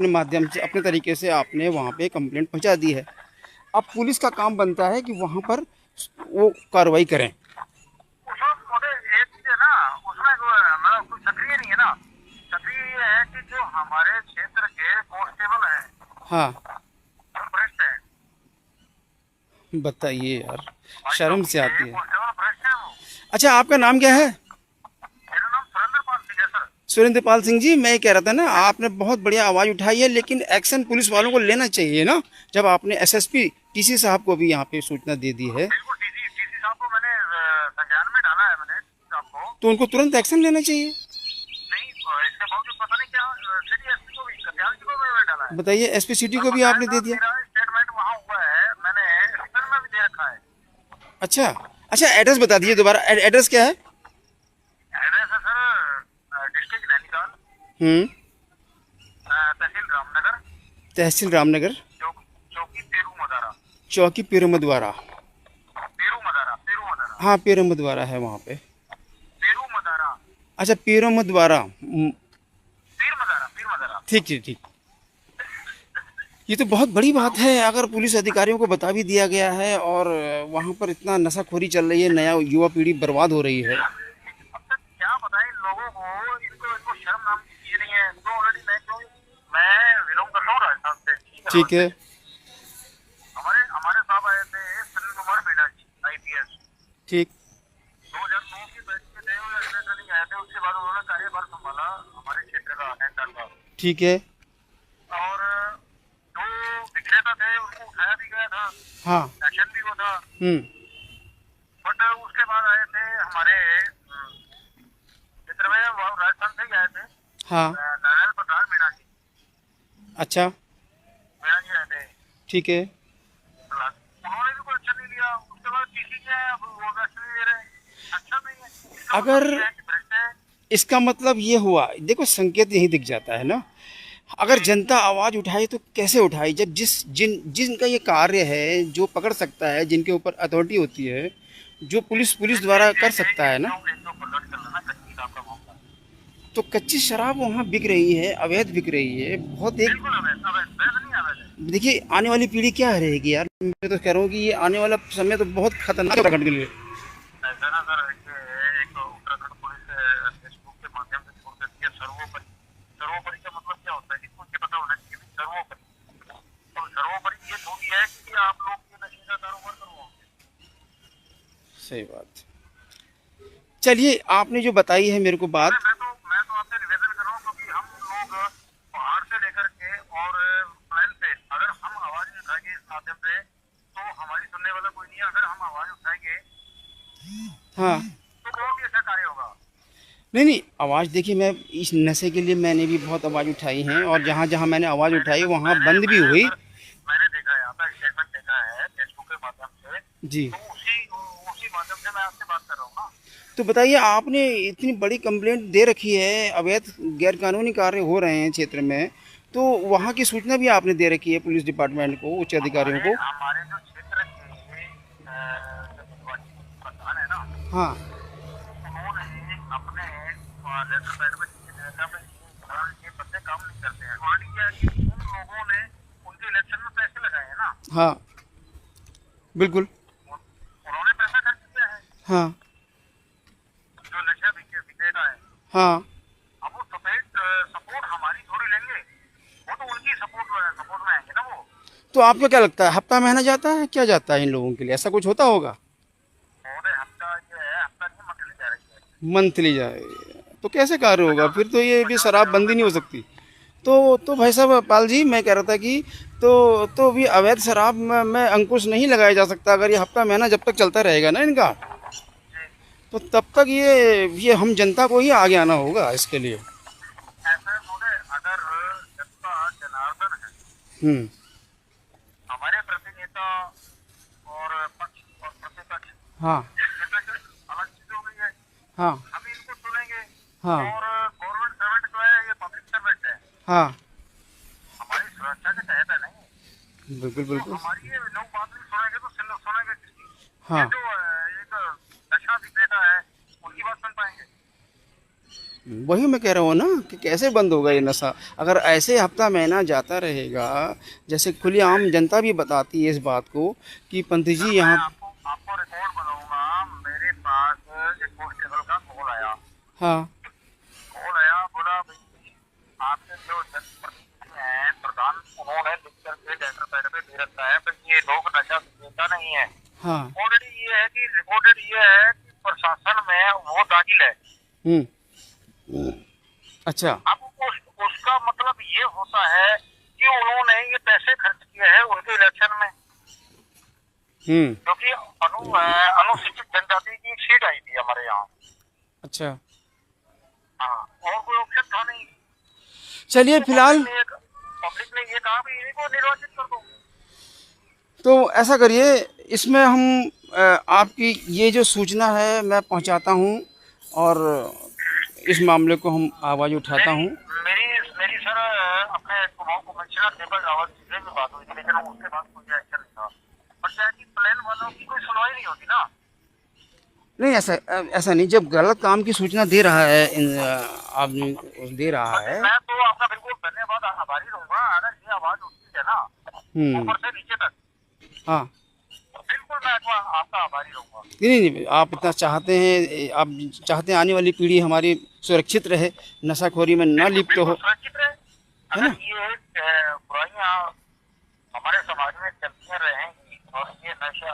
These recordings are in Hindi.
अपने माध्यम से, अपने तरीके से आपने वहाँ पे कंप्लेंट पहुँचा दी है। अब पुलिस का काम बनता है कि वहाँ पर वो कार्रवाई करें। उसमें मुझे एक चीज है ना, उसमें मतलब कुछ सक्रिय नहीं है ना। सक्रिय ये है कि जो हमारे क्षेत्र के कांस्टेबल हैं, हाँ, भ्रष्ट हैं। बताइए यार, भाई शर्म चौकी से के आती है। कांस्टेबल भ्रष्ट है वो। अच्छा, आपका नाम क्या है? मेरा नाम सुरेंद्र पाल सिंह है सर। सुरेंद्र पाल सिंह जी, मैं ये कह रहा था ना, आपने बहुत बढ़िया आवाज़ उठाई है, लेकिन एक्शन पुलिस वालों को लेना चाहिए ना। जब आपने एसएसपी टीसी साहब को भी यहाँ पे सूचना दे दी है, बिल्कुल, डीसी साहब को मैंने संज्ञान में डाला है, मैंने डीसी साहब को। तो उनको तुरंत एक्शन लेना चाहिए। नहीं, इसके बावजूद पता नहीं क्या सिटी एसपी को भी, कत्याल जी को भी मैंने डाला है। बताइए, एसपी सिटी और को भी आपने बकायदा दे दिया? मेरा स्टेटमेंट वहाँ हुआ है, मैंने रिटर्न में भी दे रखा है। अच्छा, अच्छा, एड्रेस बता दीजिए दोबारा, एड्रेस क्या है? एड्रेस है सर डिस्ट्रिक्ट नैनीताल, हम्म। तहसील रामनगर, तहसील रामनगर, चौकी पेरू मदारा। चौकी पेरुमदवारा। पेरू मदारा, पेरू मदारा, हाँ, पेरुमदवारा है वहाँ पे। पेरू मदारा, अच्छा, पेरुमदवारा। पीर मदारा, पीर मदारा। ठीक है, ठीक। ये तो बहुत बड़ी बात है, अगर पुलिस अधिकारियों को बता भी दिया गया है और वहाँ पर इतना नशाखोरी चल रही है, नया युवा पीढ़ी बर्बाद हो रही है। अब तक क्या बताएं लोगों को, इनको इनको शर्म नाम की चीज नहीं है। तो ऑलरेडी मैं बिलोंग करता हूँ राजस्थान से, ठीक है, ठीक है। हमारे हमारे साहब आए थे सुनील कुमार मीणा जी, आईपीएस। ठीक। 2009 की बैच में थे, वो ट्रेनिंग आए थे, उसके बाद उन्होंने कार्यभार संभाला हमारे क्षेत्र का 8 साल का। ठीक है। और जो विक्रेता थे उनको उठाया भी गया था, हाँ। एक्शन भी हुआ था। हम्म। बट उसके बाद आए थे हमारे क्षेत्र में, वो राजस्थान से ही आए थे, हाँ। नारायण प्रसाद मीणा जी, अच्छा। मीणा जी आए थे। ठीक है। उन्होंने भी कोई एक्शन नहीं लिया। उसके बाद किसी के वो एक्शन नहीं ले रहे। अच्छा नहीं है, इसका अगर मतलब ये है कि भ्रष्ट है। इसका मतलब ये हुआ, देखो संकेत यही दिख जाता है ना। अगर जनता आवाज़ उठाए तो कैसे उठाई, जब जिनका ये कार्य है, जो पकड़ सकता है, जिनके ऊपर अथॉरिटी होती है, जो पुलिस द्वारा कर सकता है ना। एक दो पलट कर लेना, कच्ची साहब का मामला। तो कच्ची शराब वहाँ बिक रही है, अवैध बिक रही है बहुत। एक बिल्कुल अवैध, अवैध वैध नहीं अवैध है। देखिए, आने वाली पीढ़ी क्या रहेगी यार। मैं तो कह रहा हूँ कि ये आने वाला समय तो बहुत खतरनाक है उत्तराखंड के लिए। ऐसा ना सर, एक उत्तराखंड पुलिस फेसबुक के माध्यम से छोड़ देती है सर्वोपरि। सर्वोपरि का मतलब क्या होता है कि मुझे पता होना चाहिए कि सर्वोपरि। और सर्वोपरि ये थोड़ी है कि आप लोग ये नशे का कारोबार करवाओगे। सही बात। चलिए, आपने जो बताई है मेरे को बात। मैं तो आपसे निवेदन कर रहा हूँ, क्योंकि हम लोग पहाड़ से लेकर के और प्लेन से अगर हम आवाज उठाएंगे इस माध्यम से, तो हमारी सुनने वाला कोई नहीं है। अगर हम आवाज उठाएंगे हाँ। तो बहुत ही अच्छा कार्य होगा। नहीं, नहीं, आवाज़ देखिए, मैं इस नशे के लिए मैंने भी बहुत आवाज़ उठाई हैं, और जहाँ जहाँ मैंने आवाज़ उठाई वहाँ मैंने बंद भी मैंने हुई। सर, मैंने देखा है, आपका स्टेटमेंट देखा है फेसबुक के माध्यम से, जी। तो उसी माध्यम से मैं आपसे बात कर रहा हूँ ना। तो बताइए, आपने इतनी बड़ी कंप्लेंट दे रखी है, अवैध गैरकानूनी कार्य हो रहे हैं क्षेत्र में, तो वहाँ की सूचना भी आपने दे रखी है पुलिस डिपार्टमेंट को, उच्च अधिकारियों हमारे को। हमारे जो क्षेत्र के जो प्रधान है ना, हाँ। उन्होंने अपने लेटर पैड में लिखा है कि ये बंदे काम नहीं करते हैं। ऑलरेडी क्या है कि उन लोगों ने उनके इलेक्शन में पैसे लगाए हैं ना। हाँ, बिल्कुल। उन्होंने पैसा खर्च किया है। हाँ। जो नशा विक्रेता है, हाँ। अब वो सपोर्ट हमारी थोड़ी लेंगे, वो तो उनकी सपोर्ट में आएंगे ना वो। तो आपको क्या लगता है, हफ्ता महीना जाता है, क्या जाता है इन लोगों के लिए, ऐसा कुछ होता होगा? और हफ्ता ये है, हफ्ता नहीं मंथली जा रही है। मंथली जाए, तो कैसे कार्य होगा 50 फिर? तो ये भी 50 शराब हजार बंदी रुपये नहीं हो का। सकती। तो भाई साहब पाल जी, मैं कह रहा था कि तो भी अवैध शराब में अंकुश नहीं लगाया जा सकता, अगर ये हफ्ता महीना जब तक चलता रहेगा ना इनका, तो तब तक ये हम जनता को ही आगे आना होगा इसके लिए। ऐसा बोले, अगर जनता जनार्दन है, हम्म। हमारे प्रतिनेता और पक्ष और प्रतिपक्ष, हाँ। ये तो एक अलग चीज हो गई है। हाँ। हम इनको चुनेंगे, हाँ। और गवर्नमेंट सर्वेंट जो है ये पब्लिक सर्वेंट है, हाँ। हमारी सुरक्षा के तहत है नहीं। बिल्कुल, तो बिल्कुल। हमारी ये लोग बात नहीं सुनेंगे तो सुनेंगे किसकी? ये हाँ। जो एक नशा विक्रेता है, उनकी बात सुन पाएंगे? वही मैं कह रहा हूँ ना कि कैसे बंद होगा ये नशा अगर ऐसे हफ्ता महीना जाता रहेगा। जैसे खुलेआम जनता भी बताती है इस बात को कि पंत सर जी मैं यहाँ। आपको आपको रिकॉर्ड बनाऊंगा। मेरे पास एक कांस्टेबल का कॉल आया। हाँ। कॉल आया, बोला भाई आपके जो जनप्रतिनिधि हैं प्रधान, उन्होंने लिख करके लेटर पैड पे दे रखा है पर ये लोग नशा देता नहीं है। हाँ। ऑलरेडी ये है कि रिकॉर्डेड ये है कि प्रशासन में वो दाखिल है। हम्म। अच्छा। अब उसका मतलब ये होता है कि उन्होंने ये पैसे खर्च किए हैं उनके इलेक्शन में, हम्म। क्योंकि अनुसूचित जनजाति की एक सीट आई थी हमारे यहाँ। अच्छा। हाँ, और कोई ऑप्शन था नहीं। चलिए तो फिलहाल पब्लिक ने ये कहा भी इनको निर्वाचित कर दो। तो ऐसा करिए इसमें हम आपकी ये जो सूचना है मैं पहुंचाता हूं और इस मामले को हम आवाज़ उठाता मेरी हूं। मेरी मेरी सर अपने कुमाऊं कमिश्नर दीपक रावत जी से भी बात हुई थी, लेकिन उसके बाद कोई एक्शन नहीं था। और क्या है कि प्लेन वालों की कोई सुनवाई नहीं होती ना। नहीं ऐसा ऐसा नहीं जब गलत काम की सूचना दे रहा है आदमी दे रहा है। मैं तो आपका बिल्कुल धन्यवाद आभारी रहूंगा अगर ये आवाज उठती है ना ऊपर से नीचे तक। हाँ। बिल्कुल मैं आपका आभारी रहूंगा। नहीं नहीं आप इतना चाहते हैं आप चाहते हैं आने वाली पीढ़ी हमारी सुरक्षित रहे नशाखोरी में न लिप्त हो, सुरक्षित रहे। है अगर ना। ये बुराइयां हमारे समाज में चलती रहेंगी और ये नशा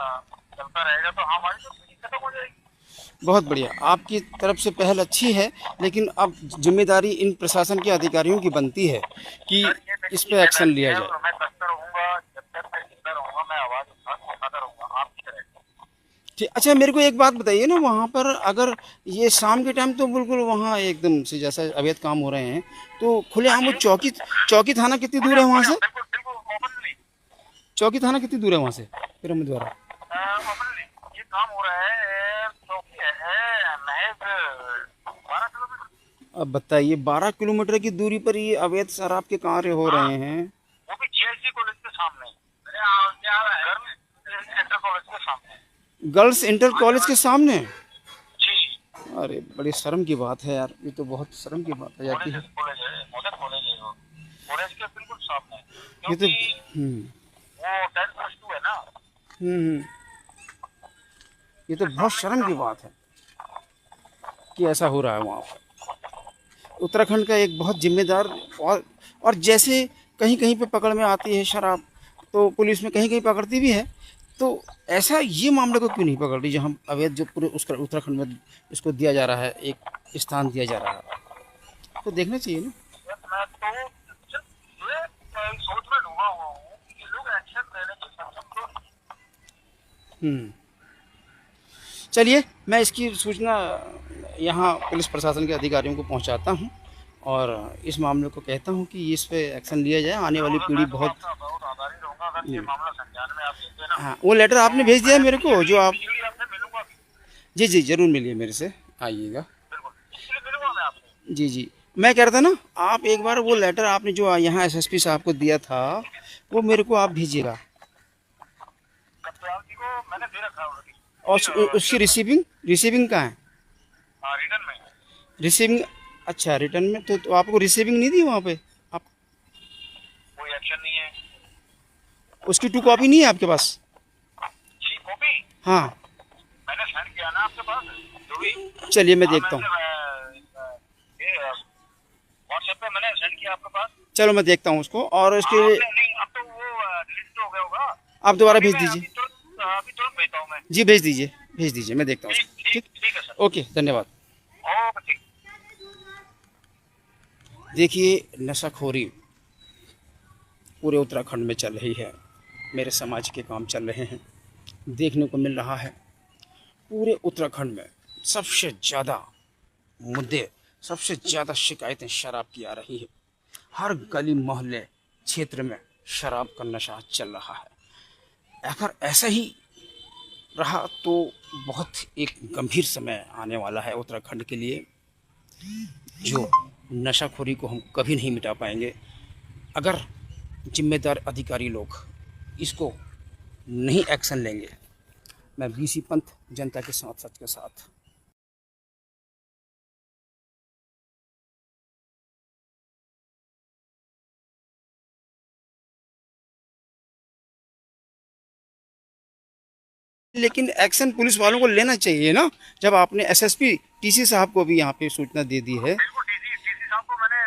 चलता रहेगा तो हमारी तो पीढ़ी खत्म हो जाएगी। बहुत बढ़िया आपकी तरफ से पहल अच्छी है लेकिन अब जिम्मेदारी इन प्रशासन के अधिकारियों की बनती है कि इस पे एक्शन लिया जाए। मैं करता रहूंगा जब तक मैं जिंदा रहूंगा, मैं आवाज उठाता रहूंगा आपकी तरह। ठीक। अच्छा मेरे को एक बात बताइए ना वहाँ पर अगर ये शाम के टाइम तो बिल्कुल वहाँ एकदम से जैसा अवैध काम हो रहे हैं तो खुलेआम वो चौकी थाना कितनी दूर है वहाँ से? बिल्कुल बिल्कुल ओपनली। चौकी थाना कितनी दूर है वहाँ से फिर द्वारा? ओपनली ये काम हो रहा है। चौकी है महज 12 किलोमीटर। अब बताइए 12 किलोमीटर की दूरी पर ये अवैध शराब के कार्य हो रहे हैं, वो भी जीएसडी कॉलेज के सामने, इंटर कॉलेज के सामने, गर्ल्स इंटर कॉलेज के सामने। जी अरे बड़ी शर्म की बात है यार, ये तो बहुत शर्म की बात हो जाती है। कॉलेज है, मॉडल कॉलेज है वो, कॉलेज के बिल्कुल सामने। ये तो वो 10+2 है ना। हम्म। ये तो बहुत शर्म की बात है कि ऐसा हो रहा है वहाँ पर। उत्तराखंड का एक बहुत जिम्मेदार और जैसे कहीं कहीं पे पकड़ में आती है शराब तो पुलिस में कहीं कहीं पकड़ती भी है, तो ऐसा ये मामले को क्यों नहीं पकड़ रही जहाँ अवैध जो पूरे उसका उत्तराखंड में इसको दिया जा रहा है, एक स्थान दिया जा रहा है, तो देखना चाहिए ना। मैं तो ये सोच में डूबा हुआ हूँ कि लोग एक्शन लेने के सक्षम तो। चलिए मैं इसकी सूचना यहाँ पुलिस प्रशासन के अधिकारियों को पहुँचाता हूँ और इस मामले को कहता हूँ कि इस पे एक्शन लिया जाए। आने वाली पीढ़ी बहुत आभारी रहूंगा अगर ये मामला संज्ञान में आप लेते हैं ना। हाँ वो लेटर आपने भेज दिया है मेरे को जो आप। आपसे मिलूंगा। जी जी ज़रूर मिलिए मेरे से, आइएगा। बिल्कुल इसलिए मिलूंगा मैं आपसे। जी जी मैं कह रहा था ना आप एक बार वो लेटर आपने जो यहाँ एसएसपी साहब को दिया था वो मेरे को आप भेजिएगा। कप्तान जी को मैंने दे रखा है ऑलरेडी। और उसकी रिसीविंग कहाँ है? रिटर्न में रिसीविंग? अच्छा रिटर्न में तो आपको रिसीविंग नहीं दी वहाँ पे? आप कोई एक्शन नहीं है। उसकी 2 कॉपी नहीं है आपके पास? जी कॉपी हाँ मैंने सेंड किया ना आपके पास जो भी। चलिए मैं देखता हूँ। व्हाट्सएप पे मैंने सेंड किया आपके पास। चलो मैं देखता हूँ उसको और उसके नहीं अब तो वो डिलीट हो गया होगा। आप दोबारा भेज दीजिए। अभी तुरंत भेजता हूँ मैं। जी भेज दीजिए मैं देखता हूँ। ठीक है सर। ओके धन्यवाद। ओके ठीक। देखिए नशाखोरी पूरे उत्तराखंड में चल रही है, मेरे समाज के काम चल रहे हैं, देखने को मिल रहा है पूरे उत्तराखंड में सबसे ज़्यादा मुद्दे, सबसे ज़्यादा शिकायतें शराब की आ रही है। हर गली मोहल्ले क्षेत्र में शराब का नशा चल रहा है। अगर ऐसा ही रहा तो बहुत एक गंभीर समय आने वाला है उत्तराखंड के लिए, जो नशाखोरी को हम कभी नहीं मिटा पाएंगे अगर जिम्मेदार अधिकारी लोग इसको नहीं एक्शन लेंगे। मैं बीसी पंत जनता के साथ, सच के साथ। लेकिन एक्शन पुलिस वालों को लेना चाहिए ना, जब आपने एसएसपी टीसी साहब को भी यहाँ पे सूचना दे दी है बिल्कुल डीसी साहब को मैंने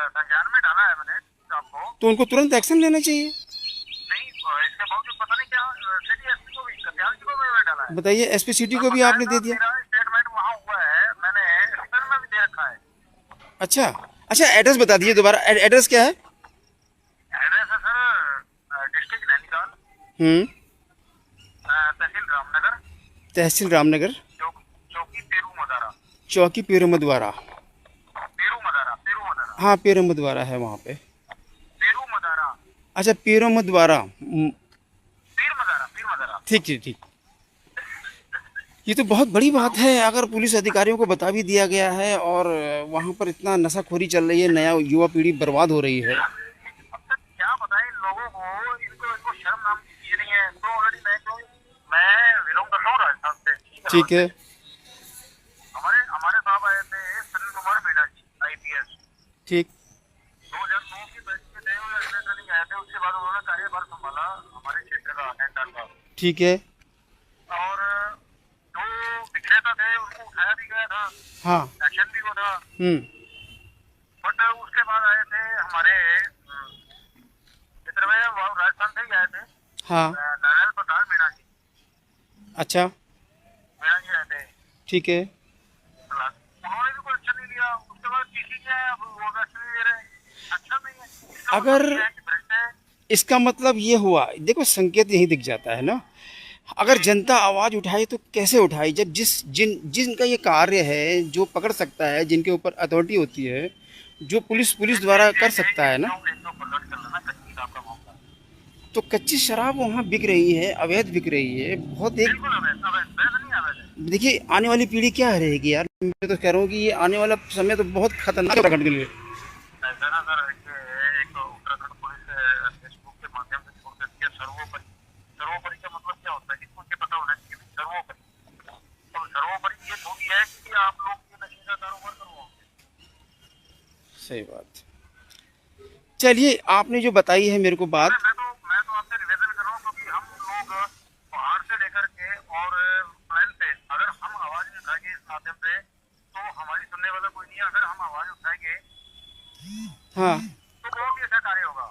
संज्ञान में डाला है, मैंने साहब को। तो उनको तुरंत एक्शन लेना चाहिए। नहीं इसके बावजूद पता नहीं क्या सिटी एसपी को भी कत्याल जी को भी मैंने डाला है। बताइए, एसपी सिटी को भी आपने दे दिया? मेरा स्टेटमेंट वहाँ हुआ है, मैंने रिटर्न में भी दे रखा है। अच्छा अच्छा, एड्रेस बता दीजिए दोबारा, एड्रेस क्या है? एड्रेस है सर डिस्ट्रिक्ट नैनीताल, तहसील रामनगर, तहसील रामनगर, चौकी पेरू मदारा। चौकी पेरुमदवारा। पेरू मदारा हाँ, पेरुमदवारा है वहाँ पे। पेरू मदारा, अच्छा, पेरुमदवारा। पीर मदारा। ठीक ठीक ठीक। ये तो बहुत बड़ी बात है, अगर पुलिस अधिकारियों को बता भी दिया गया है और वहाँ पर इतना नशाखोरी चल रही है, नया युवा पीढ़ी बर्बाद हो रही है। अब तक क्या बताएं लोगों को, इनको शर्म नाम की चीज नहीं है। तो ऑलरेडी मैं बिलोंग करता हूँ राजस्थान से। ठीक है। हमारे साहब आए थे सुनील कुमार मीणा जी, IPS। ठीक। 2009 की बैच में थे, वो ट्रेनिंग आए थे। उसके बाद उन्होंने कार्यभार संभाला हमारे क्षेत्र का सेंटर का। ठीक है। और जो विक्रेता थे उनको उठाया भी गया था, हाँ। एक्शन भी हुआ था। बट उसके बाद आए थे हमारे क्षेत्र में, वो राजस्थान से ही आए थे। हाँ। नारायण प्रसाद मीणा जी। अच्छा। मीणा जी आए थे। ठीक है। उन्होंने भी कोई एक्शन नहीं लिया। उसके बाद किसी के वो एक्शन नहीं ले रहे। अच्छा नहीं है। इसका अगर मतलब ये है कि भ्रष्ट है। इसका मतलब ये हुआ, देखो संकेत यही दिख जाता है ना, अगर जनता आवाज उठाए तो कैसे उठाई, जब जिनका ये कार्य है, जो पकड़ सकता है, जिनके ऊपर अथॉरिटी होती है, जो पुलिस द्वारा कर सकता है ना। तो कच्ची शराब वहाँ बिक रही है, अवैध बिक रही है, बहुत एक। बिल्कुल अवैध अवैध नहीं अवैध है। देखिए आने वाली पीढ़ी क्या रहेगी यार, मैं तो कह रहा हूँ कि ये आने वाला समय तो बहुत खतरनाक है उत्तराखंड के लिए। ऐसा ना सर, एक उत्तराखंड पुलिस फेसबुक के माध्यम से छोड़ देती है सर्वोपरि। सर्वोपरि का मतलब क्या होता है कि मुझे पता होना चाहिए कि सर्वोपरि। और सर्वोपरि ये थोड़ी है कि आप लोग ये नशे का कारोबार करवाओगे। सही बात। चलिए, आपने जो बताई है मेरे को बात, मैं तो आपसे निवेदन कर रहा हूँ, क्योंकि हम लोग पहाड़ से लेकर के और प्लेन से अगर हम आवाज नहीं उठाएंगे इस माध्यम से, तो हमारी सुनने वाला कोई नहीं है। अगर हम आवाज उठाएंगे हाँ, तो बहुत ही अच्छा कार्य होगा।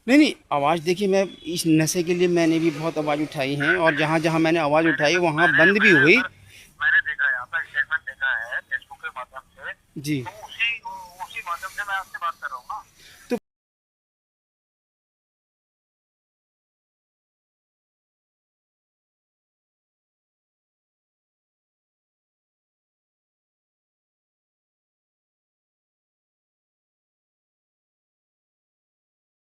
नहीं नहीं, आवाज़ देखिए, मैं इस नशे के लिए मैंने भी बहुत आवाज़ उठाई हैं, और जहाँ जहाँ मैंने आवाज़ उठाई वहाँ बंद भी हुई। मैंने देखा है, आपका स्टेटमेंट देखा है फेसबुक के माध्यम से। जी। तो उसी माध्यम से मैं आपसे बात कर रहा हूँ ना।